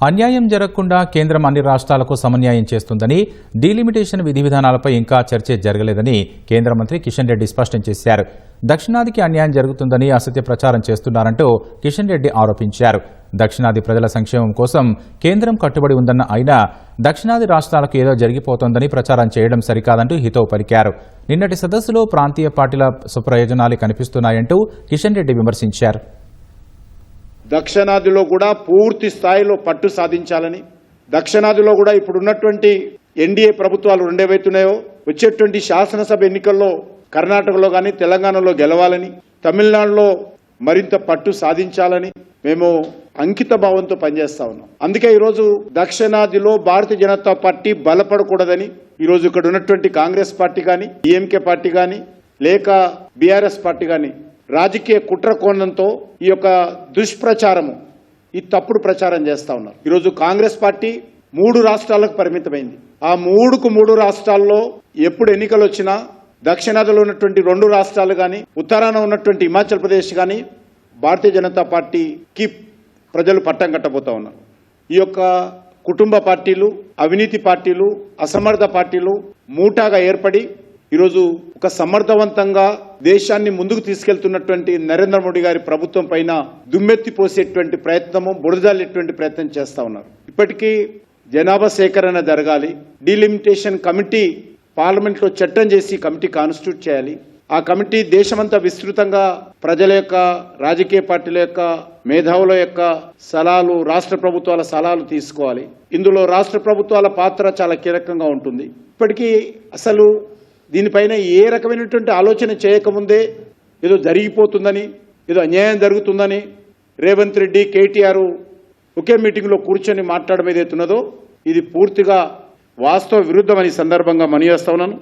అన్యాయం జరగకుండా కేంద్రం అన్ని రాష్ట్రాలకు సమన్యాయం చేస్తుందని, డీలిమిటేషన్ విధి విధానాలపై ఇంకా చర్చ జరగలేదని కేంద్ర మంత్రి కిషన్ రెడ్డి స్పష్టం చేశారు. దక్షిణాదికి అన్యాయం జరుగుతుందని అసత్య ప్రచారం చేస్తున్నారంటూ కిషన్ రెడ్డి ఆరోపించారు. దక్షిణాది ప్రజల సంక్షేమం కోసం కేంద్రం కట్టుబడి ఉందన్న ఆయన దక్షిణాది రాష్ట్రాలకు ఏదో జరిగిపోతోందని ప్రచారం చేయడం సరికాదంటూ హితవు పలికారు. నిన్నటి సదస్సులో ప్రాంతీయ పార్టీల స్వప్రయోజనాలు కనిపిస్తున్నాయంటూ కిషన్ రెడ్డి విమర్శించారు. దక్షిణాదిలో కూడా పూర్తి స్థాయిలో పట్టు సాధించాలని, దక్షిణాదిలో కూడా ఇప్పుడున్నటువంటి ఎన్డీఏ ప్రభుత్వాలు రెండేవైతున్నాయో వచ్చేటువంటి శాసనసభ ఎన్నికల్లో కర్ణాటకలో కానీ తెలంగాణలో గెలవాలని, తమిళనాడులో మరింత పట్టు సాధించాలని మేము అంకిత భావంతో పనిచేస్తా ఉన్నాం. అందుకే ఈరోజు దక్షిణాదిలో భారతీయ జనతా పార్టీ బలపడకూడదని ఈరోజు ఇక్కడ ఉన్నటువంటి కాంగ్రెస్ పార్టీ కానీ, డిఎంకే పార్టీ కానీ, లేక బీఆర్ఎస్ పార్టీ కానీ రాజకీయ కుట్ర కోణంతో ఈ యొక్క దుష్ప్రచారము, ఈ తప్పుడు ప్రచారం చేస్తా ఉన్నారు. ఈరోజు కాంగ్రెస్ పార్టీ 3 రాష్ట్రాలకు పరిమితమైంది. ఆ 3 రాష్ట్రాల్లో ఎప్పుడు ఎన్నికలు వచ్చినా దక్షిణాదిలో ఉన్నటువంటి 2 రాష్ట్రాలు కానీ, ఉత్తరాన ఉన్నటువంటి హిమాచల్ ప్రదేశ్ కానీ భారతీయ జనతా పార్టీకి ప్రజలు పట్టం కట్టబోతా ఉన్నారు. ఈ యొక్క కుటుంబ పార్టీలు, అవినీతి పార్టీలు, అసమర్థ పార్టీలు మూటాగా ఏర్పడి ఈరోజు ఒక సమర్థవంతంగా దేశాన్ని ముందుకు తీసుకెళ్తున్నటువంటి నరేంద్ర మోడీ గారి ప్రభుత్వం పైన దుమ్మెత్తి పోసేటువంటి ప్రయత్నము, బురదలేటువంటి ప్రయత్నం చేస్తా ఉన్నారు. ఇప్పటికీ జనాభా సేకరణ జరగాలి. డీలిమిటేషన్ కమిటీ పార్లమెంట్లో చట్టం చేసి కమిటీ కాన్స్టిట్యూట్ చేయాలి. ఆ కమిటీ దేశమంతా విస్తృతంగా ప్రజల యొక్క, రాజకీయ పార్టీల యొక్క, మేధావుల యొక్క సలహాలు, రాష్ట్ర ప్రభుత్వాల సలహాలు తీసుకోవాలి. ఇందులో రాష్ట్ర ప్రభుత్వాల పాత్ర చాలా కీలకంగా ఉంటుంది. ఇప్పటికీ అసలు దీనిపైన ఏ రకమైనటువంటి ఆలోచన చేయకముందే ఏదో జరిగిపోతుందని, ఏదో అన్యాయం జరుగుతుందని రేవంత్ రెడ్డి, కేటీఆర్ ఒకే మీటింగ్లో కూర్చొని మాట్లాడడం ఏదైతున్నదో ఇది పూర్తిగా వాస్తవ విరుద్ధమని సందర్భంగా మనవి చేస్తా ఉన్నాను.